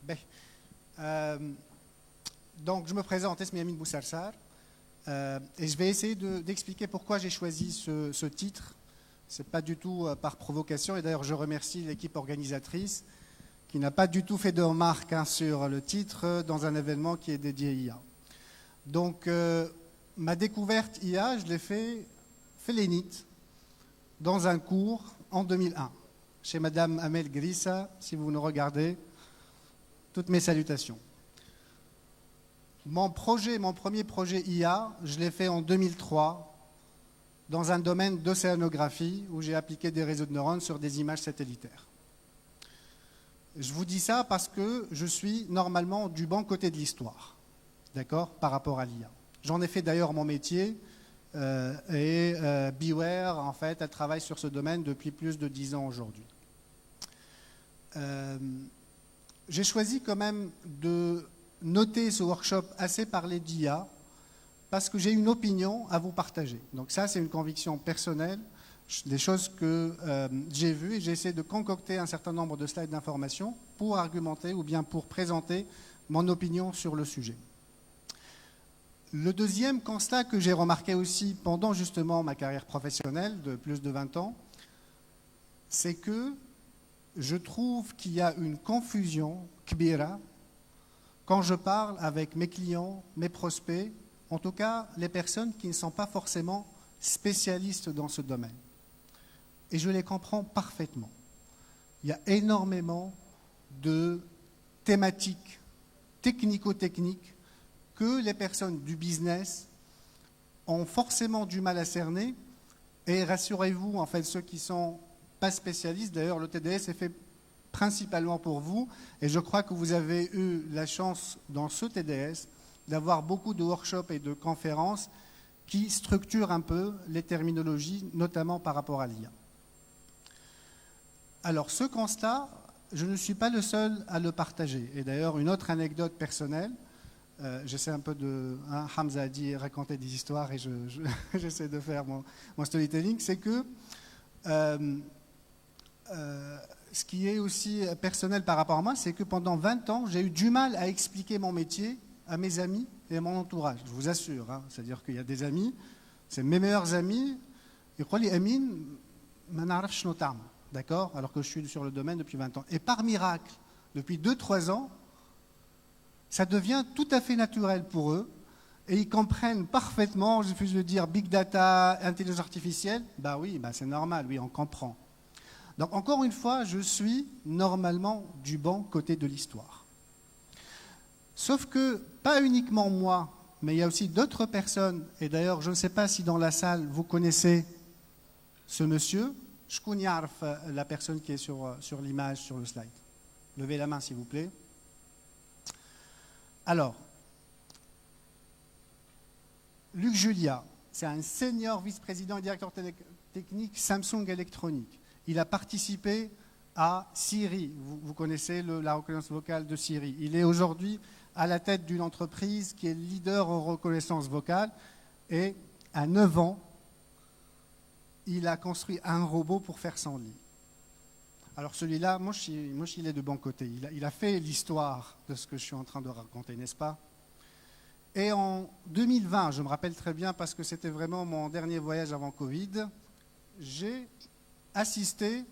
Ben, euh, donc, je me présente, Esmi Amin Boussarsar, et je vais essayer d'expliquer pourquoi j'ai choisi ce titre. Ce n'est pas du tout par provocation, et d'ailleurs, je remercie l'équipe organisatrice qui n'a pas du tout fait de remarques sur le titre dans un événement qui est dédié à IA. Donc, ma découverte IA, je l'ai fait félénite dans un cours en 2001, chez Madame Amel Grissa, si vous nous regardez, toutes mes salutations. Mon premier projet IA, je l'ai fait en 2003 dans un domaine d'océanographie où j'ai appliqué des réseaux de neurones sur des images satellitaires. Je vous dis ça parce que je suis normalement du bon côté de l'histoire, d'accord, par rapport à l'IA. J'en ai fait d'ailleurs mon métier et Beware, en fait, elle travaille sur ce domaine depuis plus de 10 ans aujourd'hui. J'ai choisi quand même de noter ce workshop assez parlé d'IA parce que j'ai une opinion à vous partager. Donc ça, c'est une conviction personnelle, des choses que j'ai vues et j'ai essayé de concocter un certain nombre de slides d'information pour argumenter ou bien pour présenter mon opinion sur le sujet. Le deuxième constat que j'ai remarqué aussi pendant justement ma carrière professionnelle de plus de 20 ans, c'est que je trouve qu'il y a une confusion kbira quand je parle avec mes clients, mes prospects, en tout cas les personnes qui ne sont pas forcément spécialistes dans ce domaine. Et je les comprends parfaitement. Il y a énormément de thématiques technico-techniques que les personnes du business ont forcément du mal à cerner. Et rassurez-vous, en fait, ceux qui ne sont pas spécialistes, d'ailleurs le TDS est fait principalement pour vous, et je crois que vous avez eu la chance dans ce TDS d'avoir beaucoup de workshops et de conférences qui structurent un peu les terminologies, notamment par rapport à l'IA. Alors ce constat, je ne suis pas le seul à le partager. Et d'ailleurs, une autre anecdote personnelle, j'essaie un peu de... Hamza a dit raconter des histoires et j'essaie de faire mon storytelling, c'est que ce qui est aussi personnel par rapport à moi, c'est que pendant 20 ans, j'ai eu du mal à expliquer mon métier à mes amis et à mon entourage. Je vous assure, hein. C'est-à-dire qu'il y a des amis, c'est mes meilleurs amis, ils croient les Amin, d'accord, alors que je suis sur le domaine depuis 20 ans. Et par miracle, depuis 2-3 ans, ça devient tout à fait naturel pour eux et ils comprennent parfaitement, je veux dire, big data, intelligence artificielle. Bah oui, bah c'est normal, oui, on comprend. Donc encore une fois, je suis normalement du bon côté de l'histoire. Sauf que, pas uniquement moi, mais il y a aussi d'autres personnes, et d'ailleurs je ne sais pas si dans la salle vous connaissez ce monsieur, Shkoun Yarf, la personne qui est sur l'image, sur le slide. Levez la main s'il vous plaît. Alors, Luc Julia, c'est un senior vice-président et directeur technique Samsung Electronics. Il a participé à Siri. Vous connaissez la reconnaissance vocale de Siri. Il est aujourd'hui à la tête d'une entreprise qui est leader en reconnaissance vocale. Et à 9 ans, il a construit un robot pour faire son lit. Alors celui-là, moi, il est de bon côté. Il a fait l'histoire de ce que je suis en train de raconter, n'est-ce pas? Et en 2020, je me rappelle très bien parce que c'était vraiment mon dernier voyage avant Covid, j'ai assisté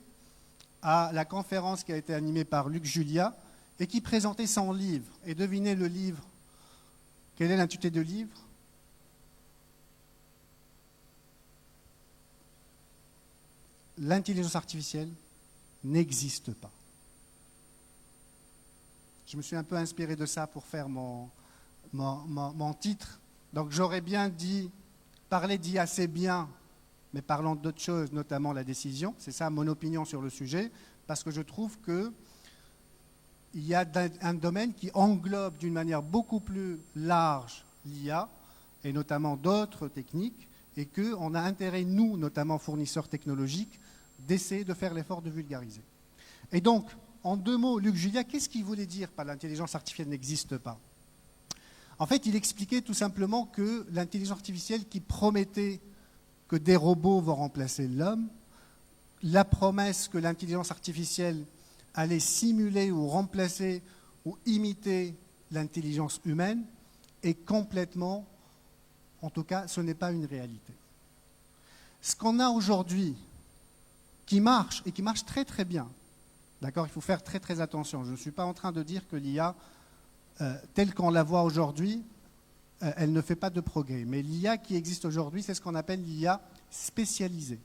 à la conférence qui a été animée par Luc Julia et qui présentait son livre. Et devinez le livre. Quel est l'intitulé du livre? L'intelligence artificielle n'existe pas. Je me suis un peu inspiré de ça pour faire mon titre. Donc j'aurais bien dit, parler d'IA c'est bien, mais parlons d'autres choses, notamment la décision. C'est ça mon opinion sur le sujet, parce que je trouve qu'il y a un domaine qui englobe d'une manière beaucoup plus large l'IA, et notamment d'autres techniques, et qu'on a intérêt, nous, notamment fournisseurs technologiques, d'essayer de faire l'effort de vulgariser. Et donc, en 2 mots, Luc Julia, qu'est-ce qu'il voulait dire par l'intelligence artificielle n'existe pas? En fait, il expliquait tout simplement que l'intelligence artificielle qui promettait que des robots vont remplacer l'homme, la promesse que l'intelligence artificielle allait simuler ou remplacer ou imiter l'intelligence humaine est complètement, en tout cas, ce n'est pas une réalité. Ce qu'on a aujourd'hui, qui marche, et qui marche très très bien, d'accord, il faut faire très très attention. Je ne suis pas en train de dire que l'IA, telle qu'on la voit aujourd'hui, elle ne fait pas de progrès. Mais l'IA qui existe aujourd'hui, c'est ce qu'on appelle l'IA spécialisée.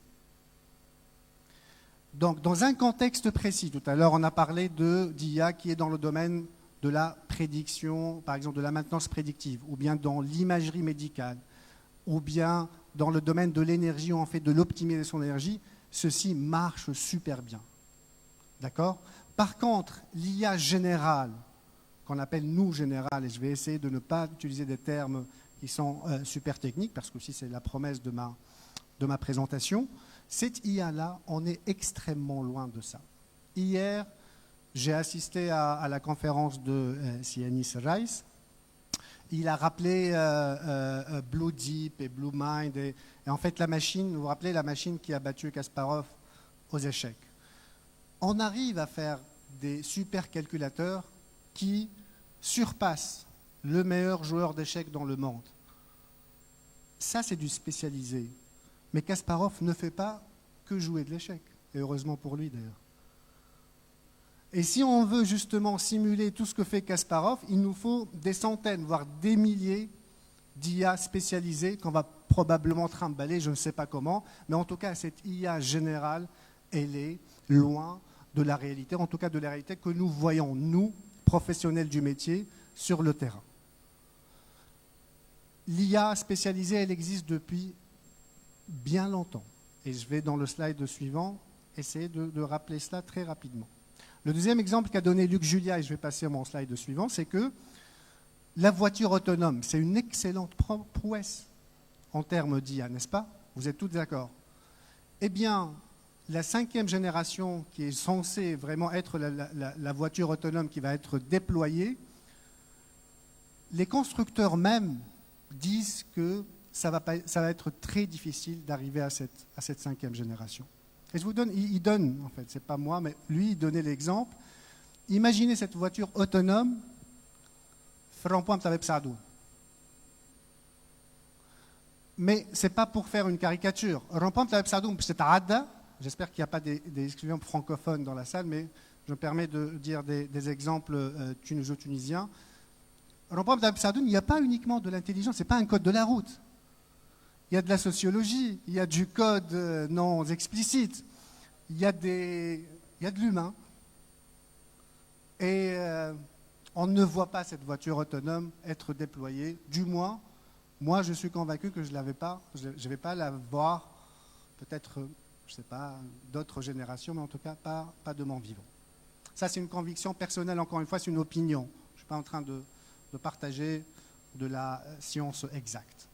Donc, dans un contexte précis, tout à l'heure, on a parlé d'IA qui est dans le domaine de la prédiction, par exemple de la maintenance prédictive, ou bien dans l'imagerie médicale, ou bien dans le domaine de l'énergie, où on fait de l'optimisation d'énergie, ceci marche super bien. D'accord ? Par contre, l'IA générale, qu'on appelle nous générale, et je vais essayer de ne pas utiliser des termes qui sont super techniques, parce que aussi c'est la promesse de ma présentation, cette IA-là, on est extrêmement loin de ça. Hier, j'ai assisté à la conférence de Sianis Rice. Il a rappelé Blue Deep et Blue Mind. Et en fait, la machine, vous vous rappelez la machine qui a battu Kasparov aux échecs. On arrive à faire des supercalculateurs qui surpassent le meilleur joueur d'échecs dans le monde. Ça, c'est du spécialisé. Mais Kasparov ne fait pas que jouer de l'échec. Et heureusement pour lui, d'ailleurs. Et si on veut justement simuler tout ce que fait Kasparov, il nous faut des centaines, voire des milliers d'IA spécialisées qu'on va probablement trimballer, je ne sais pas comment. Mais en tout cas, cette IA générale, elle est loin de la réalité, en tout cas de la réalité que nous voyons, nous, professionnels du métier, sur le terrain. L'IA spécialisée, elle existe depuis bien longtemps. Et je vais, dans le slide suivant, essayer de rappeler cela très rapidement. Le deuxième exemple qu'a donné Luc Julia, et je vais passer à mon slide suivant, c'est que la voiture autonome, c'est une excellente prouesse en termes d'IA, n'est-ce pas? Vous êtes tous d'accord? Eh bien, la 5e génération, qui est censée vraiment être la voiture autonome qui va être déployée, les constructeurs même disent que ça va être très difficile d'arriver à cette 5e génération. Et je vous donne, il donne, en fait, c'est pas moi, mais lui, il donnait l'exemple. Imaginez cette voiture autonome, mais ce n'est pas pour faire une caricature. J'espère qu'il n'y a pas des écrivains francophones dans la salle, mais je me permets de dire des exemples tunisiens. Il n'y a pas uniquement de l'intelligence, ce n'est pas un code de la route. Il y a de la sociologie, il y a du code non explicite, il y a de l'humain. Et on ne voit pas cette voiture autonome être déployée. Du moins, moi, je suis convaincu que je ne vais pas la voir, peut-être, je ne sais pas, d'autres générations, mais en tout cas, pas de mon vivant. Ça, c'est une conviction personnelle, encore une fois, c'est une opinion. Je ne suis pas en train de partager de la science exacte.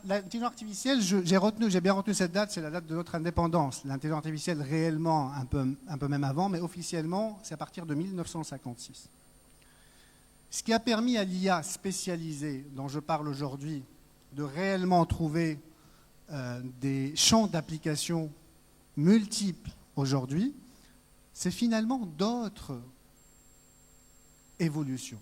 L'intelligence artificielle, j'ai bien retenu cette date, c'est la date de notre indépendance. L'intelligence artificielle réellement un peu même avant, mais officiellement, c'est à partir de 1956. Ce qui a permis à l'IA spécialisée, dont je parle aujourd'hui, de réellement trouver des champs d'application multiples aujourd'hui, c'est finalement d'autres évolutions.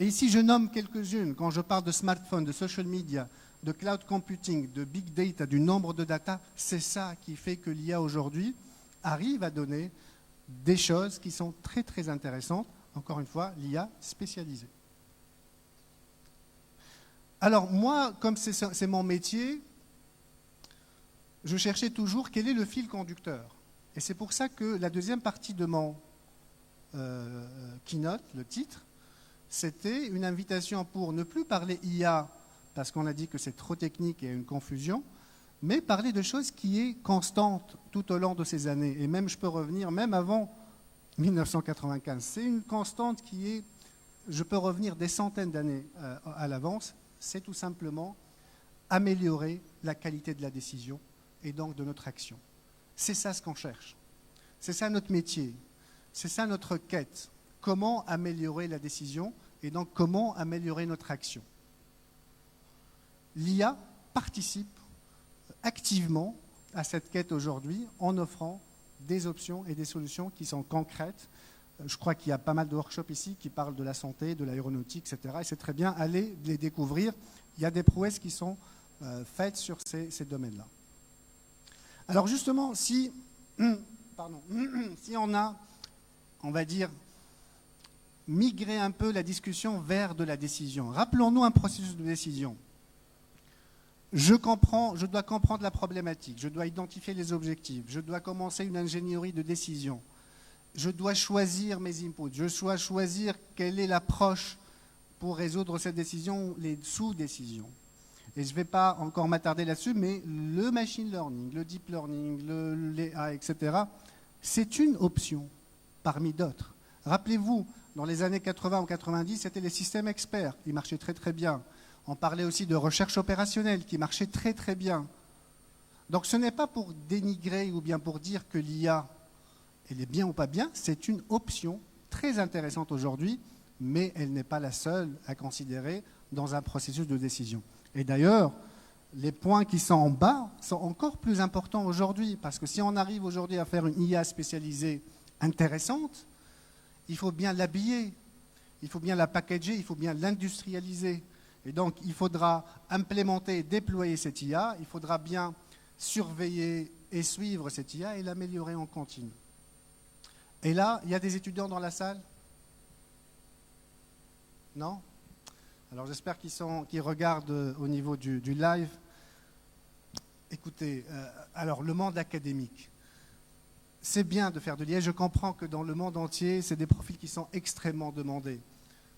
Et ici, je nomme quelques-unes. Quand je parle de smartphone, de social media, de cloud computing, de big data, du nombre de data, c'est ça qui fait que l'IA aujourd'hui arrive à donner des choses qui sont très très intéressantes. Encore une fois, l'IA spécialisée. Alors moi, comme c'est mon métier, je cherchais toujours quel est le fil conducteur. Et c'est pour ça que la deuxième partie de mon keynote, le titre, c'était une invitation pour ne plus parler IA, parce qu'on a dit que c'est trop technique et il y a une confusion, mais parler de choses qui est constante tout au long de ces années. Et même, je peux revenir, même avant 1995. C'est une constante qui est, je peux revenir des centaines d'années à l'avance, c'est tout simplement améliorer la qualité de la décision et donc de notre action. C'est ça ce qu'on cherche. C'est ça notre métier. C'est ça notre quête. Comment améliorer la décision et donc comment améliorer notre action. L'IA participe activement à cette quête aujourd'hui en offrant des options et des solutions qui sont concrètes. Je crois qu'il y a pas mal de workshops ici qui parlent de la santé, de l'aéronautique, etc. Et c'est très bien, allez les découvrir. Il y a des prouesses qui sont faites sur ces domaines-là. Alors justement, si on a, on va dire, migré un peu la discussion vers de la décision, rappelons-nous un processus de décision. Je dois comprendre la problématique, je dois identifier les objectifs, je dois commencer une ingénierie de décision, je dois choisir mes inputs, je dois choisir quelle est l'approche pour résoudre cette décision, les sous-décisions. Et je ne vais pas encore m'attarder là-dessus, mais le machine learning, le deep learning, l'AI, etc., c'est une option parmi d'autres. Rappelez-vous, dans les années 80 ou 90, c'était les systèmes experts qui marchaient très très bien. On parlait aussi de recherche opérationnelle qui marchait très très bien. Donc ce n'est pas pour dénigrer ou bien pour dire que l'IA, elle est bien ou pas bien, c'est une option très intéressante aujourd'hui, mais elle n'est pas la seule à considérer dans un processus de décision. Et d'ailleurs, les points qui sont en bas sont encore plus importants aujourd'hui, parce que si on arrive aujourd'hui à faire une IA spécialisée intéressante, il faut bien l'habiller, il faut bien la packager, il faut bien l'industrialiser. Et donc, il faudra implémenter, déployer cette IA, il faudra bien surveiller et suivre cette IA et l'améliorer en continu. Et là, il y a des étudiants dans la salle? Non? Alors, j'espère qu'ils regardent au niveau du live. Écoutez, alors, le monde académique, c'est bien de faire de l'IA. Je comprends que dans le monde entier, c'est des profils qui sont extrêmement demandés.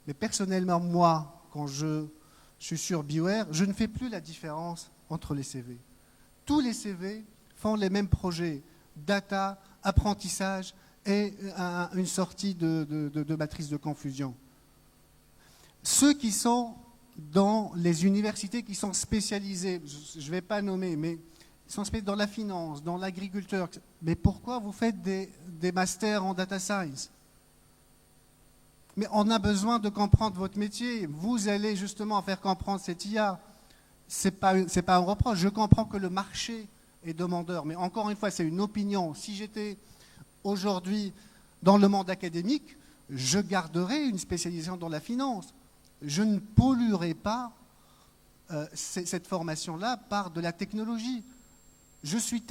Mais personnellement, moi, quand je suis sur BioAir, je ne fais plus la différence entre les CV. Tous les CV font les mêmes projets, data, apprentissage et une sortie de matrice de confusion. Ceux qui sont dans les universités qui sont spécialisés, je ne vais pas nommer, mais ils sont spécialisés dans la finance, dans l'agriculture. Mais pourquoi vous faites des masters en data science ? Mais on a besoin de comprendre votre métier. Vous allez justement faire comprendre cette IA. Ce n'est pas un reproche. Je comprends que le marché est demandeur. Mais encore une fois, c'est une opinion. Si j'étais aujourd'hui dans le monde académique, je garderais une spécialisation dans la finance. Je ne polluerai pas cette formation-là par de la technologie. Je suis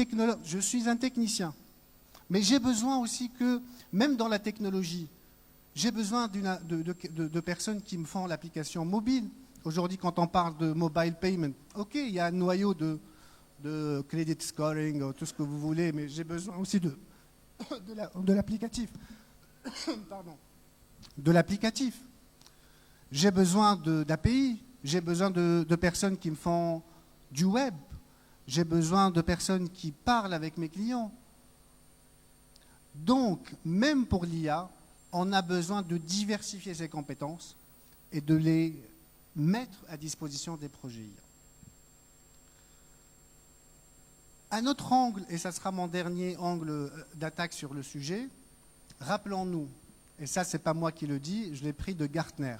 un technicien. Mais j'ai besoin aussi que, même dans la technologie, j'ai besoin de personnes qui me font l'application mobile. Aujourd'hui, quand on parle de mobile payment, ok, il y a un noyau de credit scoring, tout ce que vous voulez, mais j'ai besoin aussi de l'applicatif. Pardon. De l'applicatif. J'ai besoin d'API. J'ai besoin de personnes qui me font du web. J'ai besoin de personnes qui parlent avec mes clients. Donc, même pour l'IA, on a besoin de diversifier ses compétences et de les mettre à disposition des projets IA. Un autre angle, et ça sera mon dernier angle d'attaque sur le sujet, rappelons-nous, et ça c'est pas moi qui le dis, je l'ai pris de Gartner.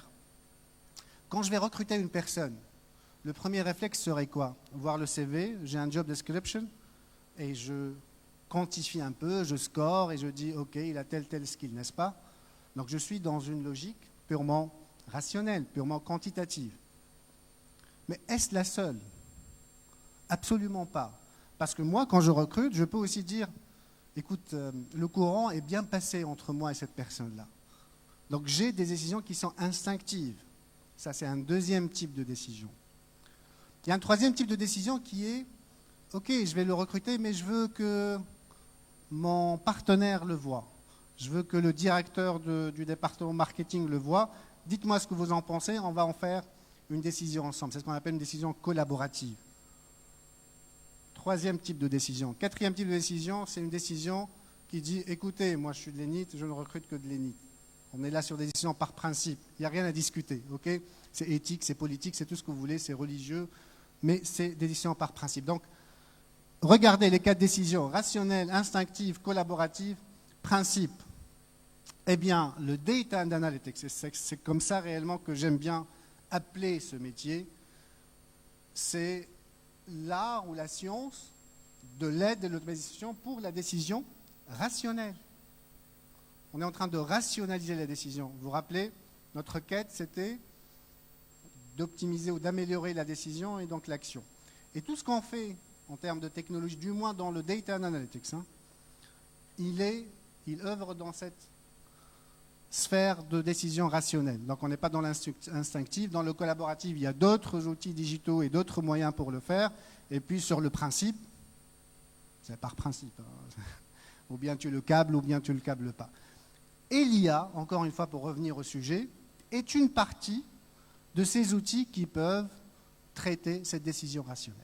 Quand je vais recruter une personne, le premier réflexe serait quoi? Voir le CV, j'ai un job description, et je quantifie un peu, je score et je dis ok, il a tel skill, n'est-ce pas? Donc je suis dans une logique purement rationnelle, purement quantitative. Mais est-ce la seule? Absolument pas. Parce que moi, quand je recrute, je peux aussi dire, écoute, le courant est bien passé entre moi et cette personne-là. Donc j'ai des décisions qui sont instinctives. Ça, c'est un deuxième type de décision. Il y a un troisième type de décision qui est, ok, je vais le recruter, mais je veux que mon partenaire le voie. Je veux que le directeur du département marketing le voie. Dites-moi ce que vous en pensez, on va en faire une décision ensemble. C'est ce qu'on appelle une décision collaborative. Troisième type de décision. Quatrième type de décision, c'est une décision qui dit, écoutez, moi je suis de l'ENIT, je ne recrute que de l'ENIT. On est là sur des décisions par principe. Il n'y a rien à discuter. Okay, c'est éthique, c'est politique, c'est tout ce que vous voulez, c'est religieux, mais c'est des décisions par principe. Donc, regardez les quatre décisions, rationnelles, instinctives, collaboratives, principe. Eh bien, le data and analytics, c'est comme ça réellement que j'aime bien appeler ce métier, c'est l'art ou la science de l'aide et de l'automatisation pour la décision rationnelle. On est en train de rationaliser la décision. Vous vous rappelez, notre quête, c'était d'optimiser ou d'améliorer la décision et donc l'action. Et tout ce qu'on fait en termes de technologie, du moins dans le data analytics, il œuvre dans cette sphère de décision rationnelle. Donc on n'est pas dans l'instinctif. Dans le collaboratif, il y a d'autres outils digitaux et d'autres moyens pour le faire. Et puis sur le principe, c'est par principe, hein. Ou bien tu le câbles, ou bien tu ne le câbles pas. Et l'IA, encore une fois pour revenir au sujet, est une partie de ces outils qui peuvent traiter cette décision rationnelle.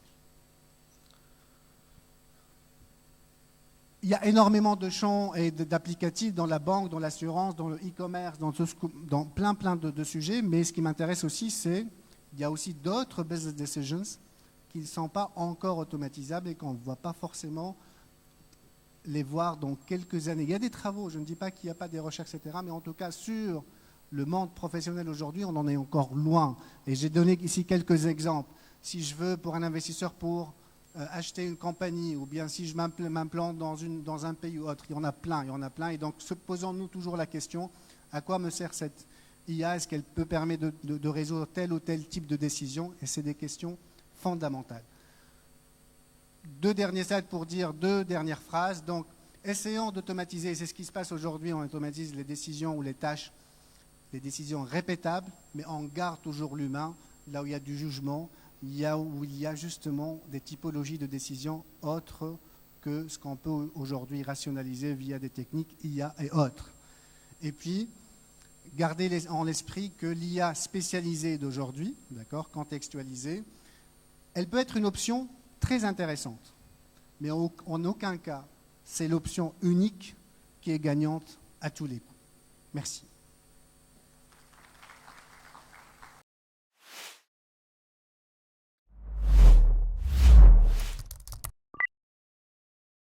Il y a énormément de champs et d'applicatifs dans la banque, dans l'assurance, dans le e-commerce, dans plein de sujets, mais ce qui m'intéresse aussi, c'est qu'il y a aussi d'autres business decisions qui ne sont pas encore automatisables et qu'on ne voit pas forcément les voir dans quelques années. Il y a des travaux, je ne dis pas qu'il n'y a pas des recherches, etc., mais en tout cas sur le monde professionnel aujourd'hui, on en est encore loin. Et j'ai donné ici quelques exemples. Si je veux, pour un investisseur, pour acheter une compagnie, ou bien si je m'implante dans un pays ou autre, il y en a plein. Et donc, posons-nous toujours la question, à quoi me sert cette IA? Est-ce qu'elle peut permettre de résoudre tel ou tel type de décision? Et c'est des questions fondamentales. Deux derniers slides pour dire deux dernières phrases. Donc, essayons d'automatiser, c'est ce qui se passe aujourd'hui, on automatise les décisions ou les tâches, des décisions répétables, mais on garde toujours l'humain, là où il y a du jugement, où il y a justement des typologies de décisions autres que ce qu'on peut aujourd'hui rationaliser via des techniques IA et autres. Et puis, gardez en l'esprit que l'IA spécialisée d'aujourd'hui, d'accord, contextualisée, elle peut être une option très intéressante, mais en aucun cas, c'est l'option unique qui est gagnante à tous les coups. Merci.